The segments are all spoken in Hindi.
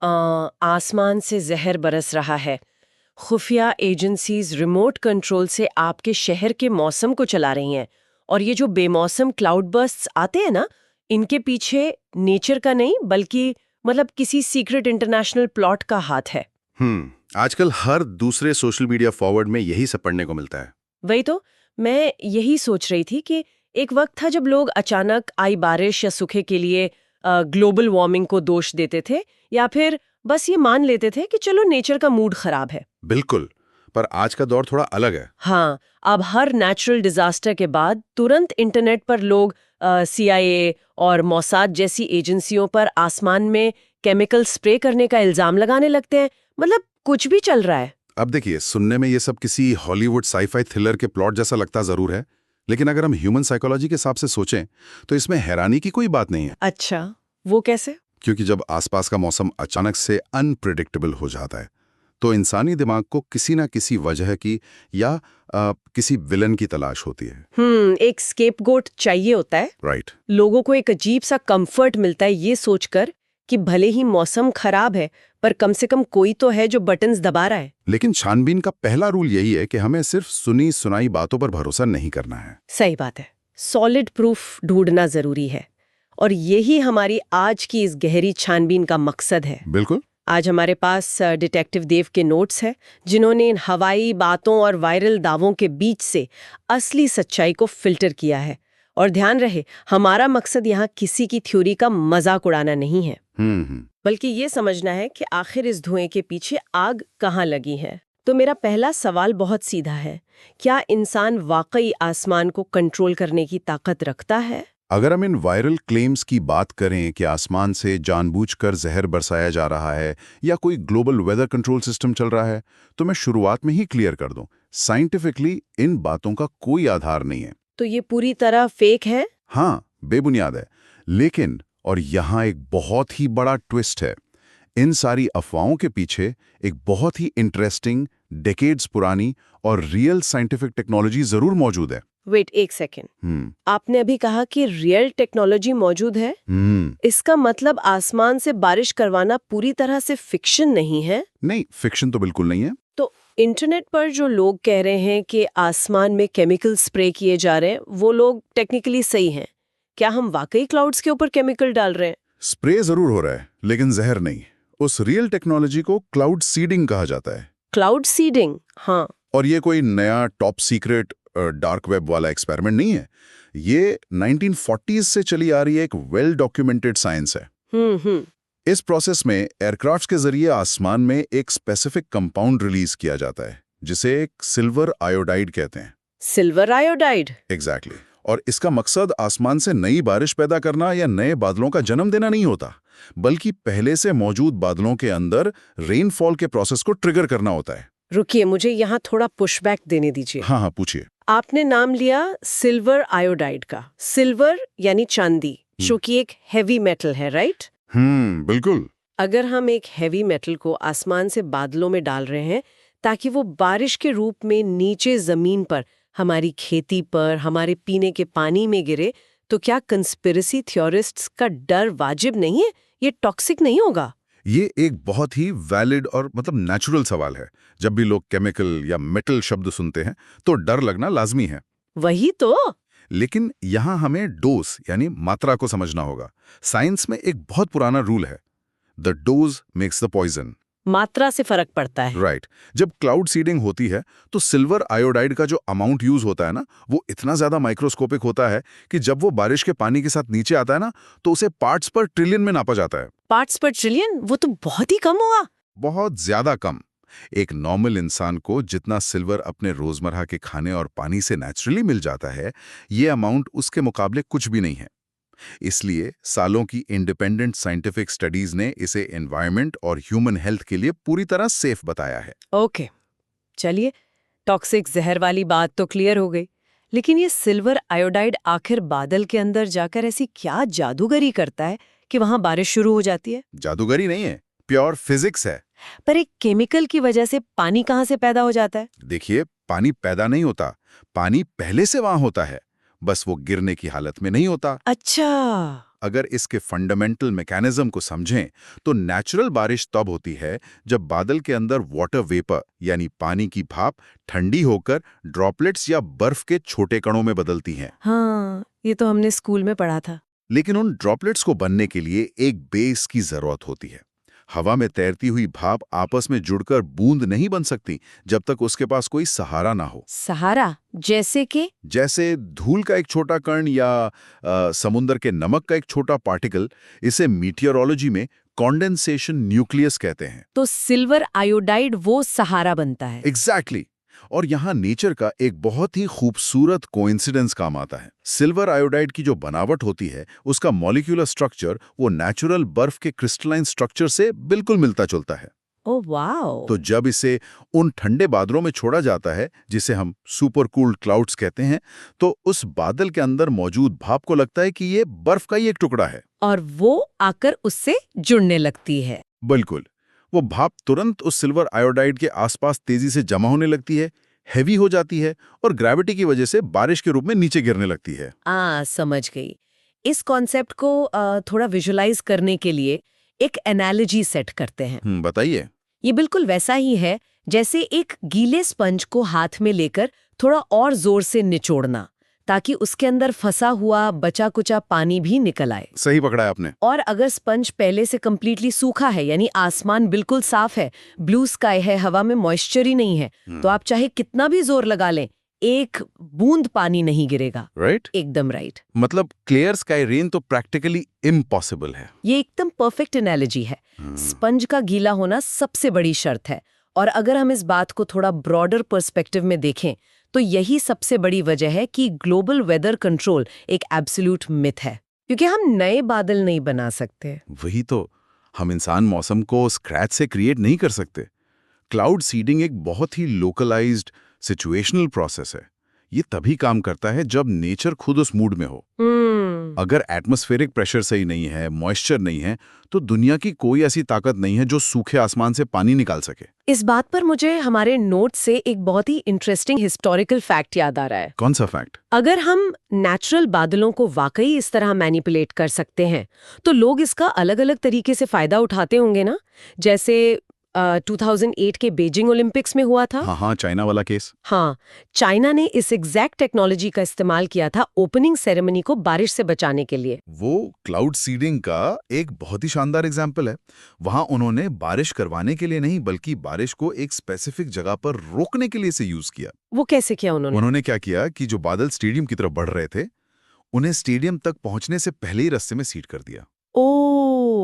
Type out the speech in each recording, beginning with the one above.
आसमान से जहर बरस रहा है। खुफिया एजेंसीज रिमोट कंट्रोल से आपके शहर के मौसम को चला रही हैं। और ये जो बेमौसम क्लाउड बर्स्ट्स आते हैं ना, इनके पीछे नेचर का नहीं बल्कि मतलब किसी सीक्रेट इंटरनेशनल प्लॉट का हाथ है। आजकल हर दूसरे सोशल मीडिया फॉरवर्ड में यही सब पढ़ने को मिलता है। वही तो मैं यही सोच रही थी कि एक वक्त था जब लोग अचानक आई बारिश या सूखे के लिए ग्लोबल वार्मिंग को दोष देते थे, या फिर बस ये मान लेते थे कि चलो नेचर का मूड खराब है। बिल्कुल, पर आज का दौर थोड़ा अलग है। हाँ, अब हर नेचुरल डिजास्टर के बाद तुरंत इंटरनेट पर लोग CIA और मोसाद जैसी एजेंसियों पर आसमान में केमिकल स्प्रे करने का इल्जाम लगाने लगते हैं। मतलब कुछ भी चल रहा है। अब देखिए, सुनने में ये सब किसी हॉलीवुड साईफाई थ्रिलर के प्लॉट जैसा लगता जरूर है, लेकिन अगर हम ह्यूमन साइकोलॉजी के हिसाब से सोचें तो इसमें हैरानी की कोई बात नहीं है। अच्छा, वो कैसे? क्योंकि जब आसपास का मौसम अचानक से अनप्रिडिक्टेबल हो जाता है तो इंसानी दिमाग को किसी ना किसी वजह की या किसी विलन की तलाश होती है। एक स्केपगोट चाहिए होता है। राइट। लोगों को एक अजीब सा कंफर्ट मिलता है ये सोचकर कि भले ही मौसम खराब है, पर कम से कम कोई तो है जो बटन्स दबा रहा है। लेकिन छानबीन का पहला रूल यही है कि हमें सिर्फ सुनी सुनाई बातों पर भरोसा नहीं करना है। सही बात है, सॉलिड प्रूफ ढूंढना जरूरी है। और यही हमारी आज की इस गहरी छानबीन का मकसद है। बिल्कुल। आज हमारे पास डिटेक्टिव देव के नोट्स हैं, जिन्होंने इन हवाई बातों और वायरल दावों के बीच से असली सच्चाई को फिल्टर किया है। और ध्यान रहे, हमारा मकसद यहाँ किसी की थ्योरी का मजाक उड़ाना नहीं है, बल्कि ये समझना है कि आखिर इस धुएं के पीछे आग कहाँ लगी है। तो मेरा पहला सवाल बहुत सीधा है, क्या इंसान वाकई आसमान को कंट्रोल करने की ताकत रखता है? अगर हम इन वायरल क्लेम्स की बात करें कि आसमान से जानबूझकर जहर बरसाया जा रहा है या कोई ग्लोबल वेदर कंट्रोल सिस्टम चल रहा है, तो मैं शुरुआत में ही क्लियर कर दूं, साइंटिफिकली इन बातों का कोई आधार नहीं है। तो ये पूरी तरह फेक है? हाँ, बेबुनियाद है। लेकिन और यहाँ एक बहुत ही बड़ा ट्विस्ट है, इन सारी अफवाहों के पीछे एक बहुत ही इंटरेस्टिंग, डेकेड्स पुरानी और रियल साइंटिफिक टेक्नोलॉजी जरूर मौजूद है। वेट एक सेकेंड, आपने अभी कहा कि रियल टेक्नोलॉजी मौजूद है? इसका मतलब आसमान से बारिश करवाना पूरी तरह से फिक्शन नहीं है? नहीं, फिक्शन तो बिल्कुल नहीं है। तो इंटरनेट पर जो लोग कह रहे हैं कि आसमान में केमिकल स्प्रे किए जा रहे हैं, वो लोग टेक्निकली सही हैं? क्या हम वाकई क्लाउड्स के ऊपर केमिकल डाल रहे हैं? स्प्रे जरूर हो रहा है, लेकिन जहर नहीं। उस रियल टेक्नोलॉजी को क्लाउड सीडिंग कहा जाता है। Cloud seeding? हाँ। और ये कोई नया टॉप सीक्रेट डार्क वेब वाला एक्सपेरिमेंट नहीं है। ये 1940s से चली आ रही एक वेल डॉक्यूमेंटेड साइंस है। इस प्रोसेस में एयरक्राफ्ट के जरिए आसमान में एक स्पेसिफिक कंपाउंड रिलीज किया जाता है, जिसे एक सिल्वर आयोडाइड कहते हैं। Silver iodide? एग्जैक्टली। और इसका मकसद आसमान से नई बारिश पैदा करना या नए बादलों का जन्म देना नहीं होता, बल्कि पहले से मौजूद बादलों के अंदर रेनफॉल के प्रोसेस को ट्रिगर करना होता है। रुकिए, मुझे यहाँ थोड़ा पुशबैक देने दीजिए। हाँ, पूछिए। आपने नाम लिया सिल्वर आयोडाइड का। सिल्वर यानी चांदी, जो कि एक हैवी मेटल है, राइट? बिल्कुल। अगर हम एक हैवी मेटल को आसमान से बादलों में डाल रहे हैं ताकि वो बारिश के रूप में नीचे जमीन पर, हमारी खेती पर, हमारे पीने के पानी में गिरे, तो क्या कंस्पिरेसी थ्योरिस्ट्स का डर वाजिब नहीं है? ये टॉक्सिक नहीं होगा? ये एक बहुत ही वैलिड और नेचुरल सवाल है। जब भी लोग केमिकल या मेटल शब्द सुनते हैं तो डर लगना लाजमी है। वही तो। लेकिन यहाँ हमें डोज यानी मात्रा को समझना होगा। साइंस में एक बहुत पुराना रूल है, the dose makes the poison. मात्रा से फर्क पड़ता है। राइट। जब क्लाउड सीडिंग होती है तो सिल्वर आयोडाइड का जो अमाउंट यूज होता है ना, वो इतना ज्यादा माइक्रोस्कोपिक होता है कि जब वो बारिश के पानी के साथ नीचे आता है ना, तो उसे पार्ट्स पर ट्रिलियन में नापा जाता है। पार्ट्स पर ट्रिलियन? वो तो बहुत ही कम हुआ। बहुत ज्यादा कम। एक नॉर्मल इंसान को जितना सिल्वर अपने रोजमर्रा के खाने और पानी से नेचुरली मिल जाता है, ये अमाउंट उसके मुकाबले कुछ भी नहीं है। इसलिए सालों की इंडिपेंडेंट साइंटिफिक स्टडीज ने इसे एनवायरनमेंट और ह्यूमन हेल्थ के लिए पूरी तरह सेफ बताया है। ओके, चलिए, टॉक्सिक जहर वाली बात तो क्लियर हो गई। लेकिन ये सिल्वर आयोडाइड आखिर बादल के अंदर जाकर ऐसी क्या जादूगरी करता है कि वहां बारिश शुरू हो जाती है? जादूगरी नहीं है, प्योर फिजिक्स है। पर एक केमिकल की वजह से पानी कहाँ से पैदा हो जाता है? देखिए, पानी पैदा नहीं होता, पानी पहले से वहां होता है, बस वो गिरने की हालत में नहीं होता। अच्छा। अगर इसके फंडामेंटल मैकेनिज्म को समझें तो नेचुरल बारिश तब होती है जब बादल के अंदर वाटर वेपर यानी पानी की भाप ठंडी होकर ड्रॉपलेट्स या बर्फ के छोटे कणों में बदलती हैं। हाँ, ये तो हमने स्कूल में पढ़ा था। लेकिन उन ड्रॉपलेट्स को बनने के लिए एक बेस की जरूरत होती है। हवा में तैरती हुई भाप आपस में जुड़कर बूंद नहीं बन सकती जब तक उसके पास कोई सहारा ना हो। सहारा जैसे कि? जैसे धूल का एक छोटा कण या समुद्र के नमक का एक छोटा पार्टिकल। इसे मीटियोरोलॉजी में कॉन्डेंसेशन न्यूक्लियस कहते हैं। तो सिल्वर आयोडाइड वो सहारा बनता है। एग्जैक्टली और यहाँ नेचर का एक बहुत ही खूबसूरत कोइंसिडेंस काम आता है। सिल्वर आयोडाइड की जो बनावट होती है उसका मॉलिक्यूलर स्ट्रक्चर वो नेचुरल बर्फ के क्रिस्टलाइन स्ट्रक्चर से बिल्कुल मिलता जुलता है। Oh wow! तो जब इसे उन ठंडे बादलों में छोड़ा जाता है जिसे हम सुपर कूल्ड क्लाउड्स कहते हैं, तो उस बादल के अंदर मौजूद भाप को लगता है कि ये बर्फ का ही एक टुकड़ा है और वो आकर उससे जुड़ने लगती है। बिल्कुल। वो भाप तुरंत उस सिल्वर आयोडाइड के आसपास तेजी से जमा होने लगती है, हैवी हो जाती है और ग्रेविटी की वजह से बारिश के रूप में नीचे गिरने लगती है। समझ गई। इस कॉन्सेप्ट को थोड़ा विजुलाइज करने के लिए एक एनालॉजी सेट करते हैं। बताइए। ये बिल्कुल वैसा ही है जैसे एक गीले स्पंज को हाथ में लेकर थोड़ा और जोर से निचोड़ना, ताकि उसके अंदर फंसा हुआ बचा कुचा पानी भी निकल आए। सही पकड़ा है आपने। और अगर स्पंज पहले से कंप्लीटली सूखा है, यानी आसमान बिल्कुल साफ है, ब्लू स्काई है, हवा में मॉइस्चर ही नहीं है, तो आप चाहे कितना भी जोर लगा लें, एक बूंद पानी नहीं गिरेगा। राइट? एकदम राइट। मतलब क्लियर स्काई रेन तो प्रैक्टिकली इम्पॉसिबल है। ये एकदम परफेक्ट एनालॉजी है। स्पंज का गीला होना सबसे बड़ी शर्त है। और अगर हम इस बात को थोड़ा ब्रॉडर पर्सपेक्टिव में देखें तो यही सबसे बड़ी वजह है कि ग्लोबल वेदर कंट्रोल एक एब्सोल्यूट मिथ है, क्योंकि हम नए बादल नहीं बना सकते। वही तो, हम इंसान मौसम को स्क्रैच से क्रिएट नहीं कर सकते। क्लाउड सीडिंग एक बहुत ही लोकलाइज्ड सिचुएशनल प्रोसेस है। ये तभी काम करता है जब नेचर खुद उस मूड में हो। अगर एटमॉस्फेरिक प्रेशर सही नहीं है, मॉइस्चर नहीं है, तो दुनिया की कोई ऐसी ताकत नहीं है जो सूखे आसमान से पानी निकाल सके। इस बात पर मुझे हमारे नोट से एक बहुत ही इंटरेस्टिंग हिस्टोरिकल फैक्ट याद आ रहा है। कौन सा फैक्ट? अगर हम नेचुरल बादलों को वाकई इस तरह मैनिपुलेट कर सकते हैं, तो लोग इसका अलग अलग तरीके से फायदा उठाते होंगे ना? जैसे 2008 के बीजिंग ओलंपिक्स में हुआ था। हाँ, चाइना वाला केस। हाँ, चाइना ने इस एग्जैक्ट टेक्नोलॉजी का इस्तेमाल किया था ओपनिंग सेरेमनी को बारिश से बचाने के लिए। वो क्लाउड सीडिंग का एक बहुत ही शानदार एग्जाम्पल है। वहां उन्होंने बारिश करवाने के लिए नहीं, बल्कि बारिश को एक स्पेसिफिक जगह पर रोकने के लिए इसे यूज किया। वो कैसे किया उन्होंने? उन्होंने क्या किया कि जो बादल स्टेडियम की तरफ बढ़ रहे थे, उन्हें स्टेडियम तक पहुंचने से पहले ही रास्ते में सीड कर दिया।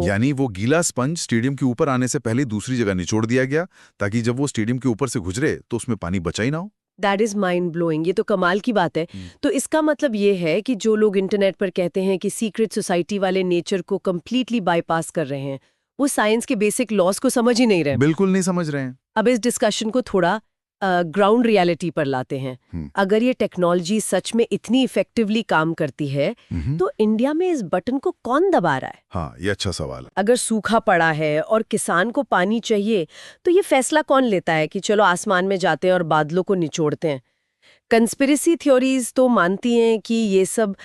यानी वो गीला स्पंज स्टेडियम के ऊपर आने से पहले दूसरी जगह निचोड़ दिया गया, ताकि जब वो स्टेडियम के ऊपर से गुजरे तो उसमें पानी बचा ही ना हो। That is mind blowing. ये तो कमाल की बात है। तो इसका मतलब ये है कि जो लोग इंटरनेट पर कहते हैं कि सीक्रेट सोसाइटी वाले नेचर को कंप्लीटली बाईपास कर रहे हैं, वो साइंस के बेसिक लॉज को समझ ही नहीं रहे। बिल्कुल नहीं समझ रहे हैं। अब इस डिस्कशन को थोड़ा ग्राउंड रियलिटी पर लाते हैं। अगर ये टेक्नोलॉजी सच में इतनी इफेक्टिवली काम करती है, तो इंडिया में इस बटन को कौन दबा रहा है? हाँ, ये अच्छा सवाल है। अगर सूखा पड़ा है और किसान को पानी चाहिए, तो ये फैसला कौन लेता है कि चलो आसमान में जाते हैं और बादलों को निचोड़ते हैं? कंस्पिरेसी थ्योरीज तो मानती हैं कि ये सब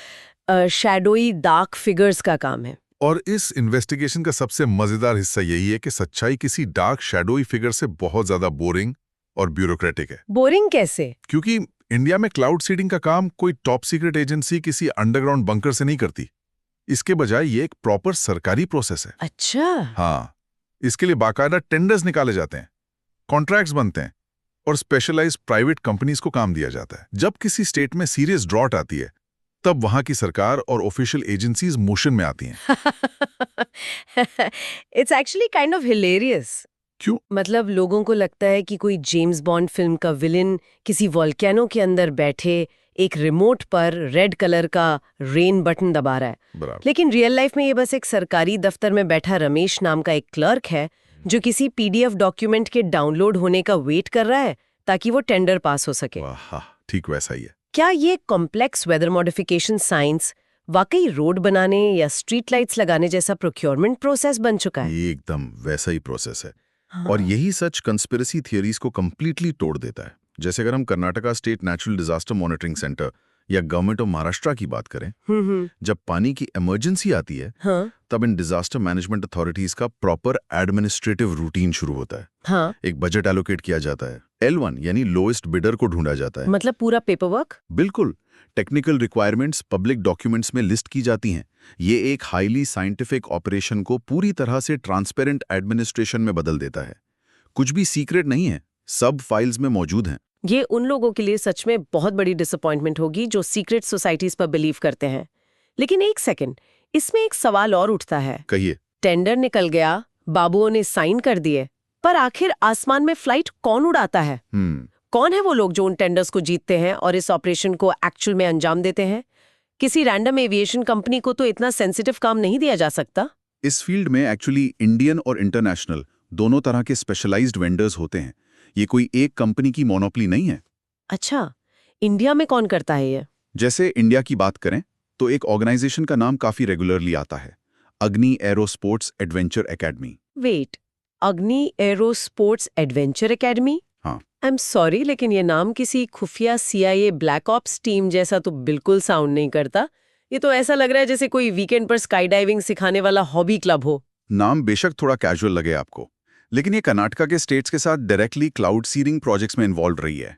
शैडोई डार्क फिगर्स का काम है। और इस इन्वेस्टिगेशन का सबसे मजेदार हिस्सा यही है कि सच्चाई किसी डार्क शैडोई फिगर से बहुत ज्यादा बोरिंग और ब्यूरोक्रेटिक है। बोरिंग कैसे? क्योंकि इंडिया में क्लाउड सीडिंग का काम कोई टॉप सीक्रेट एजेंसी किसी अंडरग्राउंड बंकर से नहीं करती। इसके बजाय ये एक प्रॉपर सरकारी प्रोसेस है। अच्छा। हाँ, इसके लिए बाकायदा टेंडर्स निकाले जाते हैं, कॉन्ट्रैक्ट्स बनते हैं और स्पेशलाइज्ड प्राइवेट कंपनीज को काम दिया जाता है। जब किसी स्टेट में सीरियस ड्रॉट आती है, तब वहां की सरकार और ऑफिशियल एजेंसीज मोशन में आती हैं। It's actually kind of hilarious. क्यों? मतलब लोगों को लगता है कि कोई जेम्स बॉन्ड फिल्म का विलेन किसी वॉल्केनो के अंदर बैठे एक रिमोट पर रेड कलर का रेन बटन दबा रहा है। लेकिन रियल लाइफ में ये बस एक सरकारी दफ्तर में बैठा रमेश नाम का एक क्लर्क है, जो किसी पीडीएफ डॉक्यूमेंट के डाउनलोड होने का वेट कर रहा है ताकि वो टेंडर पास हो सके। वाह, ठीक वैसा ही है। क्या ये कॉम्प्लेक्स वेदर मॉडिफिकेशन साइंस वाकई रोड बनाने या स्ट्रीट लाइट्स लगाने जैसा प्रोक्योरमेंट प्रोसेस बन चुका है? ये एकदम वैसा ही प्रोसेस है। और यही सच कंस्पिरेसी थियरीज को कंप्लीटली तोड़ देता है। जैसे अगर हम Karnataka state natural disaster monitoring centre या गवर्नमेंट ऑफ महाराष्ट्र की बात करें, जब पानी की इमरजेंसी आती है, हाँ, तब इन डिजास्टर मैनेजमेंट अथॉरिटीज का प्रॉपर एडमिनिस्ट्रेटिव रूटीन शुरू होता है। हाँ, एक बजट एलोकेट किया जाता है, L1 यानी लोएस्ट बिडर को ढूंढा जाता है। मतलब पूरा पेपर वर्क। बिल्कुल, टेक्निकल रिक्वायरमेंट्स पब्लिक डॉक्यूमेंट्स में लिस्ट की जाती हैं। ये एक हाईली साइंटिफिक ऑपरेशन को पूरी तरह से ट्रांसपेरेंट एडमिनिस्ट्रेशन में बदल देता है। कुछ भी सीक्रेट नहीं है, सब फाइल्स में मौजूद हैं। ये उन लोगों के लिए सच में बहुत बड़ी डिसअपॉइंटमेंट होगी जो सीक्रेट सोसाइटीज पर बिलीव करते हैं। लेकिन एक सेकंड, इसमें एक सवाल और उठता है। कहिए। टेंडर निकल गया, बाबुओं ने साइन कर दिए, पर आखिर आसमान में फ्लाइट कौन उड़ाता है? कौन है वो लोग जो उन टेंडर्स को जीतते हैं और इस ऑपरेशन को एक्चुअल में अंजाम देते हैं? किसी रैंडम एविएशन कंपनी को तो इतना सेंसिटिव काम नहीं दिया जा सकता। इस फील्ड में एक्चुअली इंडियन और इंटरनेशनल दोनों तरह के स्पेशलाइज्ड वेंडर्स होते हैं। ये कोई एक कंपनी की मोनोपोली नहीं है। अच्छा, इंडिया में कौन करता है ये? जैसे इंडिया की बात करें तो एक ऑर्गेनाइजेशन का नाम काफी रेगुलरली आता है, Agni Aero Sports Adventure Academy. Wait, Agni Aero Sports Adventure Academy? हाँ। आई एम सॉरी, लेकिन ये नाम किसी खुफिया CIA ब्लैक ऑप्स टीम जैसा तो बिल्कुल साउंड नहीं करता। ये तो ऐसा लग रहा है जैसे कोई वीकेंड पर स्काई डाइविंग सिखाने वाला हॉबी क्लब हो। नाम बेशक थोड़ा कैजुअल लगे आपको, लेकिन ये कर्नाटका के स्टेट्स के साथ डायरेक्टली क्लाउड सीडिंग प्रोजेक्ट्स में इन्वॉल्व रही है।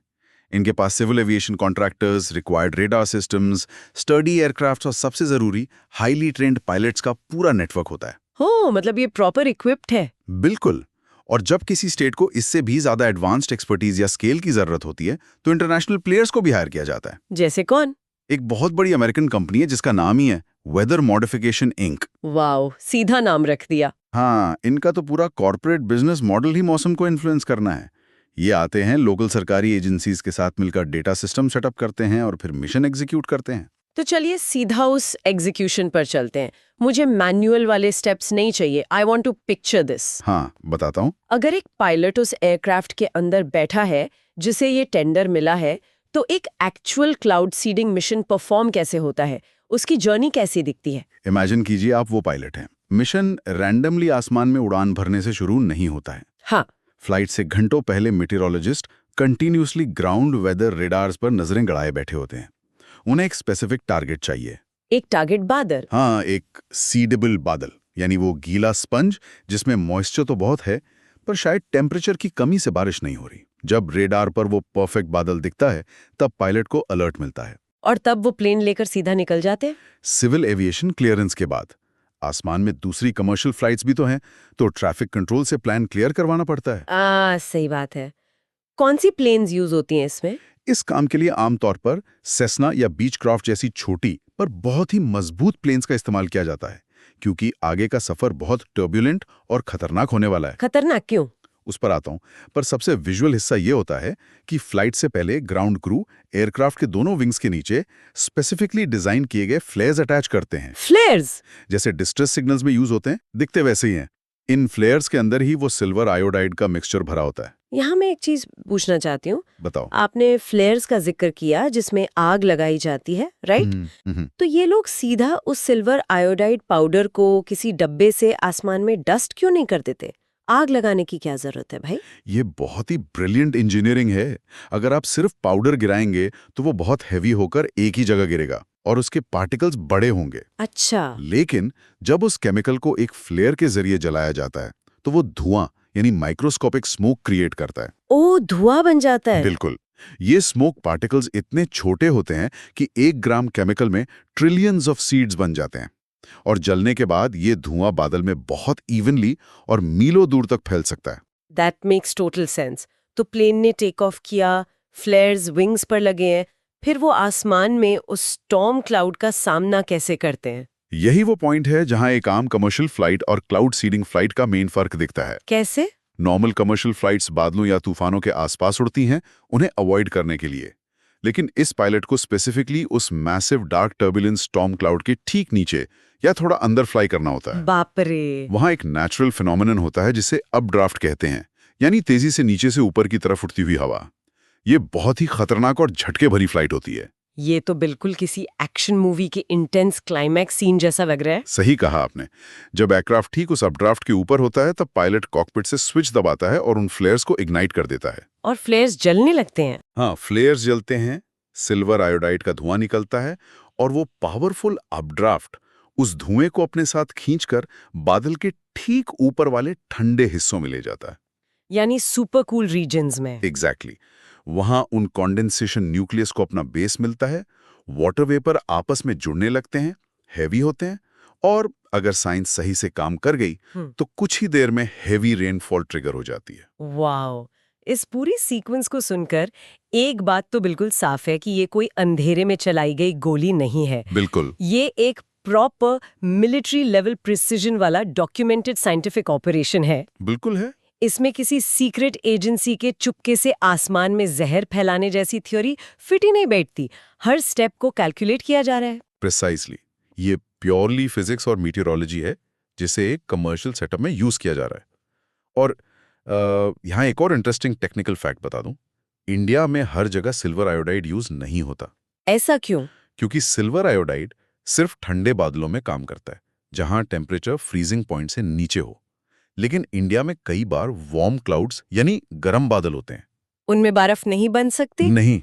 इनके पास civil aviation contractors, required radar systems, study aircraft और सबसे जरूरी हाईली ट्रेन्ड पायलट्स का पूरा नेटवर्क होता है। हो, मतलब ये प्रॉपर इक्विप्ड है। बिल्कुल। और जब किसी स्टेट को इससे भी ज्यादा एडवांस्ड एक्सपर्टीज या स्केल की जरूरत होती है तो इंटरनेशनल प्लेयर्स को भी हायर किया जाता है। जैसे कौन? एक बहुत बड़ी अमेरिकन कंपनी है जिसका नाम ही है वेदर मॉडिफिकेशन इंक। वाओ, सीधा नाम रख दिया। हाँ, इनका तो पूरा कॉर्पोरेट बिजनेस मॉडल ही मौसम को इन्फ्लुएंस करना है। ये आते हैं, लोकल सरकारी एजेंसीज के साथ मिलकर डेटा सिस्टम सेटअप करते हैं और फिर मिशन एग्जीक्यूट करते हैं। तो चलिए सीधा उस एग्जीक्यूशन पर चलते हैं। मुझे मैनुअल वाले स्टेप्स नहीं चाहिए। I want to picture this. हाँ, बताता हूँ। अगर एक पायलट उस एयरक्राफ्ट के अंदर बैठा है जिसे ये टेंडर मिला है, तो एक actual cloud seeding mission perform कैसे होता है? उसकी जर्नी कैसी दिखती है? इमेजिन कीजिए आप वो पायलट हैं। मिशन रैंडमली आसमान में उड़ान भरने से शुरू नहीं होता है। हाँ। फ्लाइट से घंटों पहले मेटेरोलॉजिस्ट कंटिन्यूसली ग्राउंड वेदर रेडार्स पर नजरें गड़ाए बैठे होते हैं। उन्हें एक स्पेसिफिक टारगेट चाहिए। एक टारगेट बादल? हाँ, एक सीडेबल बादल, यानी वो गीला स्पंज जिसमें मॉइस्चर तो बहुत है पर शायद टेम्परेचर की कमी से बारिश नहीं हो रही। जब रेडार पर वो परफेक्ट बादल दिखता है तब पायलट को अलर्ट मिलता है और तब वो प्लेन लेकर सीधा निकल जाते हैं। सिविल एविएशन क्लियरेंस के बाद आसमान में दूसरी कमर्शियल फ्लाइट्स भी तो हैं, तो ट्रैफिक कंट्रोल से प्लान क्लियर करवाना पड़ता है। सही बात है। कौन सी प्लेन्स यूज होती हैं इसमें? इस काम के लिए आमतौर पर सेस्ना या बीचक्राफ्ट जैसी छोटी पर बहुत ही मजबूत प्लेन्स का इस्तेमाल किया जाता है, क्योंकि आगे का सफर बहुत टर्ब्यूलेंट और खतरनाक होने वाला है। खतरनाक क्यों? उस पर आता हूं, पर सबसे विजुअल हिस्सा ये होता है कि फ्लाइट से पहले ग्राउंड क्रू एयरक्राफ्ट के दोनों विंग्स के नीचे स्पेसिफिकली डिजाइन किए गए फ्लेयर्स अटैच करते हैं। फ्लेयर्स? जैसे डिस्ट्रेस सिग्नल्स में यूज होते हैं, दिखते वैसे ही हैं। इन फ्लेयर्स के अंदर ही वो सिल्वर आयोडाइड का मिक्सचर भरा होता है। यहाँ मैं एक चीज पूछना चाहती हूँ। बताओ। आपने फ्लेयर्स का जिक्र किया जिसमें आग लगाई जाती है, राइट? तो ये लोग सीधा उस सिल्वर आयोडाइड पाउडर को किसी डब्बे से आसमान में डस्ट क्यों नहीं कर देते? आग लगाने की क्या जरूरत है भाई? ये बहुत ही ब्रिलियंट इंजीनियरिंग है। अगर आप सिर्फ पाउडर गिराएंगे तो वो बहुत हैवी होकर एक ही जगह गिरेगा और उसके पार्टिकल्स बड़े होंगे। अच्छा। लेकिन जब उस केमिकल को एक फ्लेयर के जरिए जलाया जाता है तो वो धुआं यानी माइक्रोस्कोपिक स्मोक क्रिएट करता है। ओ, धुआं बन जाता है? बिल्कुल। ये स्मोक पार्टिकल्स इतने छोटे होते हैं कि 1 ग्राम केमिकल में ट्रिलियंस ऑफ सीड्स बन जाते हैं और जलने के बाद ये धुआं बादल में बहुत इवनली और मीलों दूर तक फैल सकता है। That makes total sense. तो प्लेन ने टेक ऑफ किया, फ्लेयर्स विंग्स पर लगे हैं, फिर वो आसमान में उस स्टॉर्म क्लाउड का सामना कैसे करते हैं? यही वो पॉइंट है जहां एक आम कमर्शियल फ्लाइट और क्लाउड सीडिंग फ्लाइट का मेन फर्क दिखता है। कैसे? नॉर्मल कमर्शियल फ्लाइट्स बादलों या तूफानों के आसपास उड़ती हैं उन्हें अवॉइड करने के लिए, लेकिन इस पायलट को स्पेसिफिकली उस massive dark turbulence storm cloud के ठीक नीचे या थोड़ा अंदर फ्लाई करना होता है। बाप रे। वहां एक नेचुरल फिनोमिनन होता है जिसे अपड्राफ्ट कहते हैं, यानी तेजी से नीचे से ऊपर की तरफ उठती हुई हवा। ये बहुत ही खतरनाक और झटके भरी फ्लाइट होती है। ये तो बिल्कुल किसी एक्शन मूवी के इंटेंस क्लाइमैक्स सीन जैसा लग रहा है। सही कहा आपने। जब एयरक्राफ्ट ठीक उस अपड्राफ्ट के ऊपर होता है तब पायलट कॉकपिट से स्विच दबाता है और उन फ्लेयर्स को इग्नाइट कर देता है। और फ्लेयर्स जलने लगते हैं? हाँ, फ्लेयर्स जलते हैं, सिल्वर आयोडाइड का धुआं निकलता है और वो पावरफुल अपड्राफ्ट उस धुएं को अपने साथ खींचकर बादल के ठीक ऊपर वाले ठंडे हिस्सों में ले जाता है। यानी सुपर कूल रीजन्स में। एग्जैक्टली वहां उन कॉन्डेंसेशन न्यूक्लियस को अपना बेस मिलता है, वाटर वेपर आपस में जुड़ने लगते हैं, हैवी होते हैं, और अगर साइंस सही से काम कर गई तो कुछ ही देर में हैवी रेनफॉल ट्रिगर हो जाती है। वाओ, इस पूरी सीक्वेंस को सुनकर एक बात तो बिल्कुल साफ है कि ये कोई अंधेरे में चलाई गई गोली नहीं है। बिल्कुल। ये एक प्रॉपर मिलिट्री लेवल प्रिसिजन वाला डॉक्यूमेंटेड साइंटिफिक ऑपरेशन है। बिल्कुल है। इसमें किसी सीक्रेट एजेंसी के चुपके से आसमान में जहर फैलाने जैसी थ्योरी फिट ही नहीं बैठती। हर स्टेप को कैलकुलेट किया जा रहा है। प्रिसाइसली ये प्योरली फिजिक्स और मीटियोरोलॉजी है जिसे एक कमर्शियल सेटअप में यूज किया जा रहा है। और यहाँ एक और इंटरेस्टिंग टेक्निकल फैक्ट बता दूं, इंडिया में हर जगह सिल्वर आयोडाइड यूज नहीं होता। ऐसा क्यों? क्योंकि सिल्वर आयोडाइड सिर्फ ठंडे बादलों में काम करता है जहां टेम्परेचर फ्रीजिंग पॉइंट से नीचे हो। लेकिन इंडिया में कई बार वार्म क्लाउड्स यानी गर्म बादल होते हैं। उनमें बर्फ नहीं बन सकती? नहीं।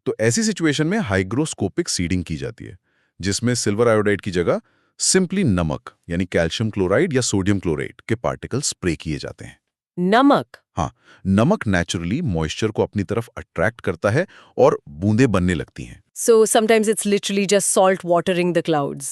तो ऐसी सिचुएशन में हाइग्रोस्कोपिक सीडिंग की जाती है जिसमें सिल्वर आयोडाइड की जगह सिंपली नमक यानी कैल्शियम क्लोराइड या सोडियम क्लोराइड के पार्टिकल स्प्रे किए जाते हैं। नमक? हाँ, नमक नेचुरली मॉइस्चर को अपनी तरफ अट्रैक्ट करता है और बूंदें बनने लगती हैं। So sometimes it's literally just salt watering the clouds.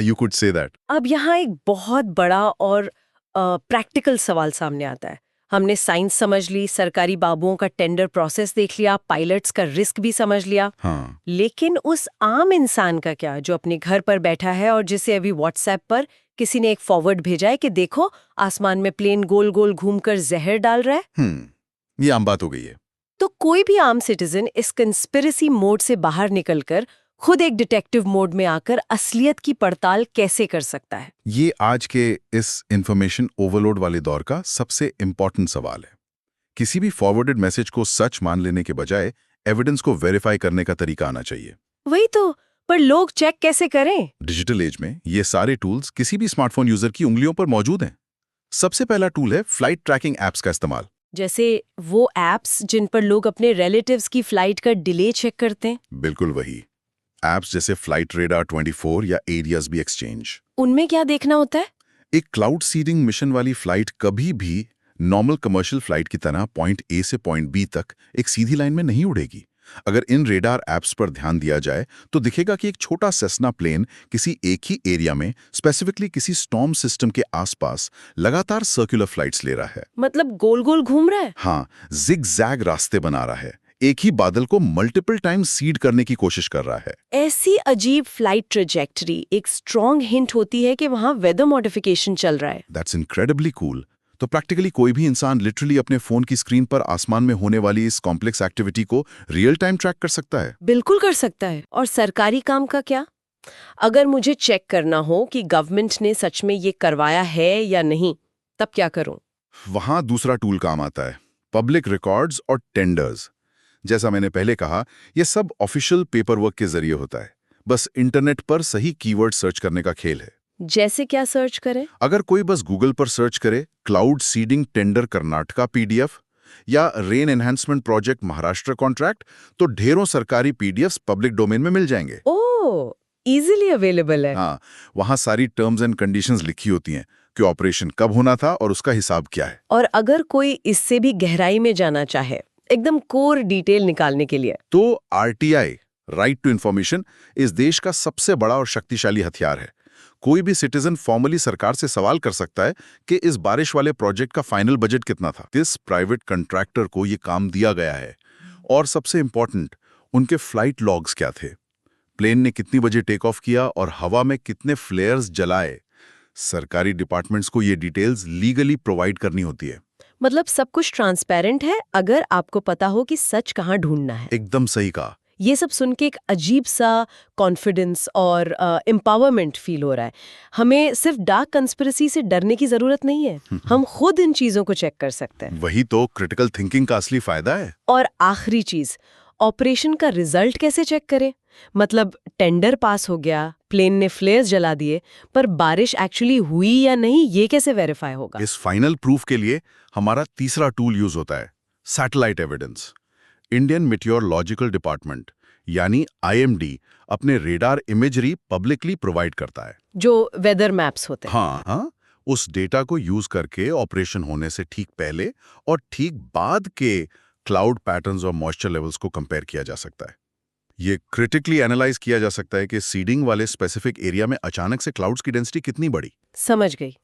You could say that. अब यहाँ एक बहुत बड़ा और प्रैक्टिकल सवाल सामने आता है। हमने साइंस समझ ली, सरकारी बाबुओं का टेंडर प्रोसेस देख लिया, पायलट्स का रिस्क भी समझ लिया। हाँ। लेकिन उस आम इंसान का क्या, जो अपने घर पर बैठा है और जिसे अभी व्हाट्सएप पर किसी ने एक फॉरवर्ड भेजा है कि देखो आसमान में प्लेन गोल गोल घूमकर जहर डाल रहा है। ये आम बात हो गई है। तो कोई भी आम सिटीजन इस कंस्पिरेसी मोड से बाहर निकलकर खुद एक डिटेक्टिव मोड में आकर असलियत की पड़ताल कैसे कर सकता है? ये आज के इस इंफॉर्मेशन ओवरलोड वाले दौर का सबसे इंपॉर्टेंट सवाल है। किसी भी फॉरवर्डेड मैसेज को सच मान लेने के बजाय एविडेंस को वेरीफाई करने का तरीका आना चाहिए। वही तो, पर लोग चेक कैसे करें? डिजिटल एज में ये सारे टूल्स किसी भी स्मार्टफोन यूजर की उंगलियों पर मौजूद हैं। सबसे पहला टूल है फ्लाइट ट्रैकिंग एप्स का इस्तेमाल। जैसे वो एप्स जिन पर लोग अपने रिलेटिव्स की फ्लाइट का डिले चेक करते हैं? बिल्कुल वही एप्स जैसे फ्लाइट रेडार 24 या एरियाज बी एक्सचेंज। उनमें क्या देखना होता है? एक क्लाउड सीडिंग मिशन वाली फ्लाइट कभी भी नॉर्मल कमर्शियल फ्लाइट की तरह पॉइंट ए से पॉइंट बी तक एक सीधी लाइन में नहीं उड़ेगी। अगर इन रेडार एप्स पर ध्यान दिया जाए तो दिखेगा कि एक छोटा सेस्ना प्लेन किसी एक ही एरिया में, स्पेसिफिकली किसी स्टॉर्म सिस्टम के आसपास लगातार सर्कुलर फ्लाइट्स ले रहा है। मतलब गोल गोल घूम रहा है? हाँ, जिग-जैग रास्ते बना रहा है, एक ही बादल को मल्टीपल टाइम सीड करने की कोशिश कर रहा है। ऐसी अजीब फ्लाइट ट्रेजेक्टरी एक स्ट्रॉन्ग हिंट होती है कि वहां वेदर मॉडिफिकेशन चल रहा है। That's incredibly cool. तो प्रैक्टिकली कोई भी इंसान लिटरली अपने फोन की स्क्रीन पर आसमान में होने वाली इस कॉम्प्लेक्स एक्टिविटी को रियल टाइम ट्रैक कर सकता है। बिल्कुल कर सकता है। और सरकारी काम का क्या? अगर मुझे चेक करना हो कि गवर्नमेंट ने सच में ये करवाया है या नहीं, तब क्या करूं? वहां दूसरा टूल काम आता है, पब्लिक रिकॉर्ड्स और टेंडर्स। जैसा मैंने पहले कहा, यह सब ऑफिशियल पेपर वर्क के जरिए होता है। बस इंटरनेट पर सही कीवर्ड सर्च करने का खेल है। जैसे क्या सर्च करें? अगर कोई बस गूगल पर सर्च करे cloud seeding tender Karnataka PDF या rain enhancement project Maharashtra contract, तो ढेरों सरकारी पीडीएफ्स पब्लिक डोमेन में मिल जाएंगे। ओह, इजीली अवेलेबल है। हाँ, वहां सारी टर्म्स एंड कंडीशंस लिखी होती हैं कि ऑपरेशन कब होना था और उसका हिसाब क्या है। और अगर कोई इससे भी गहराई में जाना चाहे, एकदम कोर डिटेल निकालने के लिए, तो आरटीआई, राइट टू इंफॉर्मेशन, इस देश का सबसे बड़ा और शक्तिशाली हथियार है। कोई भी सिटीजन फॉर्मली सरकार से सवाल कर सकता है कि इस बारिश वाले प्रोजेक्ट का फाइनल बजट कितना था, किस प्राइवेट कंट्रैक्टर को ये काम दिया गया है, और सबसे इंपॉर्टेंट, उनके फ्लाइट लॉग्स क्या थे, प्लेन ने कितनी बजे टेक ऑफ किया और हवा में कितने फ्लेयर्स जलाए। सरकारी डिपार्टमेंट्स को ये डिटेल्स लीगली प्रोवाइड करनी होती है। मतलब सब कुछ ट्रांसपेरेंट है अगर आपको पता हो कि सच कहाँ ढूंढना है। एकदम सही कहा। ये सब सुन के एक अजीब सा कॉन्फिडेंस और एम्पावरमेंट फील हो रहा है। हमें सिर्फ डार्क कंस्पिरेसी से डरने की जरूरत नहीं है, हम खुद इन चीजों को चेक कर सकते हैं। वही तो क्रिटिकल थिंकिंग का असली फायदा है। और आखिरी चीज, ऑपरेशन का रिजल्ट कैसे चेक करें? मतलब टेंडर पास हो गया, प्लेन ने फ्लेयर्स जला दिए, पर बारिश एक्चुअली हुई या नहीं, ये कैसे वेरीफाई होगा? इस फाइनल प्रूफ के लिए हमारा तीसरा टूल यूज होता है, satellite evidence. Indian meteorological department यानी IMD अपने रेडार इमेजरी पब्लिकली प्रोवाइड करता है। जो वेदर मैप्स होते हैं। हाँ, उस डेटा को यूज करके ऑपरेशन होने से ठीक पहले और ठीक बाद के क्लाउड पैटर्न्स और मॉइस्चर लेवल्स को कंपेयर किया जा सकता है। ये क्रिटिकली एनालाइज किया जा सकता है कि सीडिंग वाले स्पेसिफिक एरिया में अचानक से क्लाउड्स की डेंसिटी कितनी बढ़ी। समझ गई।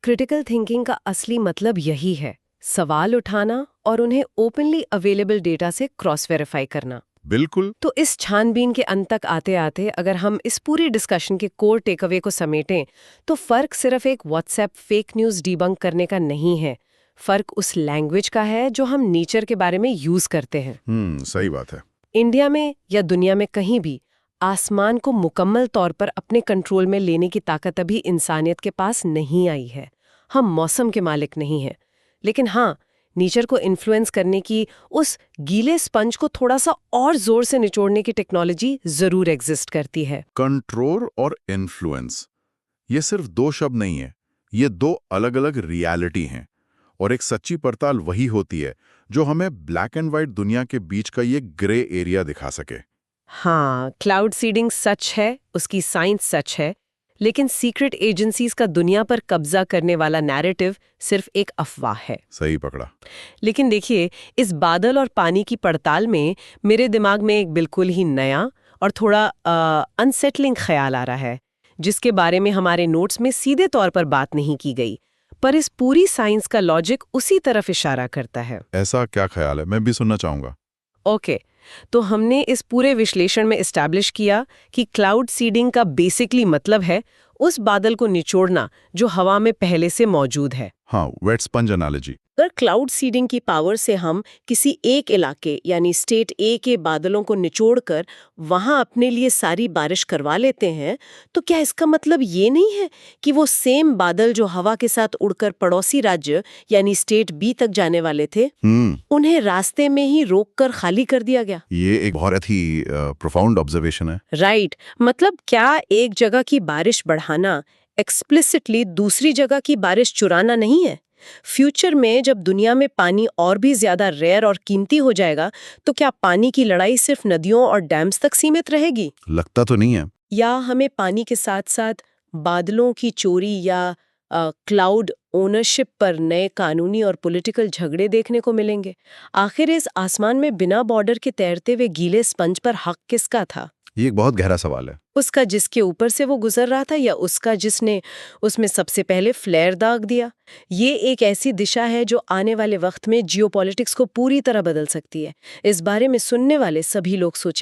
क्रिटिकल थिंकिंग का असली मतलब यही है, सवाल उठाना और उन्हें ओपनली अवेलेबल डेटा से क्रॉस वेरीफाई करना। बिल्कुल। तो इस छानबीन के अंत तक आते आते अगर हम इस पूरी डिस्कशन के कोर टेकअवे को समेटें तो फर्क सिर्फ एक व्हाट्सएप फेक न्यूज़ डिबंक करने का नहीं है, फर्क उस लैंग्वेज का है जो हम नेचर के बारे में यूज करते हैं। सही बात है। इंडिया में या दुनिया में कहीं भी आसमान को मुकम्मल तौर पर अपने कंट्रोल में लेने की ताकत अभी इंसानियत के पास नहीं आई है। हम मौसम के मालिक नहीं हैं, लेकिन हाँ, नेचर को इन्फ्लुएंस करने की उस गीले स्पंज को थोड़ा सा और जोर से निचोड़ने की टेक्नोलॉजी जरूर एग्जिस्ट करती है। कंट्रोल और इन्फ्लुएंस, ये सिर्फ दो शब्द नहीं है, ये दो अलग-अलग रियलिटी हैं। और एक सच्ची पड़ताल वही होती है जो हमें ब्लैक एंड व्हाइट दुनिया के बीच का ये ग्रे एरिया दिखा सके। हाँ, क्लाउड सीडिंग सच है, उसकी साइंस सच है, लेकिन सीक्रेट एजेंसीज का दुनिया पर कब्जा करने वाला नैरेटिव सिर्फ एक अफवाह है। सही पकड़ा। लेकिन देखिए, इस बादल और पानी की पड़ताल में मेरे दिमाग में एक बिल्कुल ही नया और थोड़ा अनसेटलिंग ख्याल आ रहा है, जिसके बारे में हमारे नोट्स में सीधे तौर पर बात नहीं की गई, पर इस पूरी साइंस का लॉजिक उसी तरफ इशारा करता है। ऐसा क्या ख्याल है? मैं भी सुनना चाहूंगा। ओके, तो हमने इस पूरे विश्लेषण में एस्टैब्लिश किया कि क्लाउड सीडिंग का बेसिकली मतलब है उस बादल को निचोड़ना जो हवा में पहले से मौजूद है। हाँ, वेट स्पंज एनालॉजी। अगर क्लाउड सीडिंग की पावर से हम किसी एक इलाके यानी स्टेट ए के बादलों को निचोड़कर वहां अपने लिए सारी बारिश करवा लेते हैं, तो क्या इसका मतलब ये नहीं है कि वो सेम बादल जो हवा के साथ उड़कर पड़ोसी राज्य यानी स्टेट बी तक जाने वाले थे, उन्हें रास्ते में ही रोककर खाली कर दिया गया? ये एक बहुत ही प्रोफाउंड ऑब्जर्वेशन है। राइट, मतलब क्या एक जगह की बारिश बढ़ाना एक्सप्लिसिटली दूसरी जगह की बारिश चुराना नहीं है? फ्यूचर में जब दुनिया में पानी और भी ज्यादा रेयर और कीमती हो जाएगा, तो क्या पानी की लड़ाई सिर्फ नदियों और डैम्स तक सीमित रहेगी? लगता तो नहीं है। या हमें पानी के साथ साथ बादलों की चोरी या क्लाउड ओनरशिप पर नए कानूनी और पॉलिटिकल झगड़े देखने को मिलेंगे? आखिर इस आसमान में बिना बॉर्डर के तैरते हुए गीले स्पंज पर हक किसका था? ये एक बहुत गहरा सवाल है। उसका जिसके ऊपर से वो गुजर रहा था, या उसका जिसने उसमें सबसे पहले फ्लेयर दाग दिया? ये एक ऐसी दिशा है जो आने वाले वक्त में जियोपॉलिटिक्स को पूरी तरह बदल सकती है। इस बारे में सुनने वाले सभी लोग सोचेगा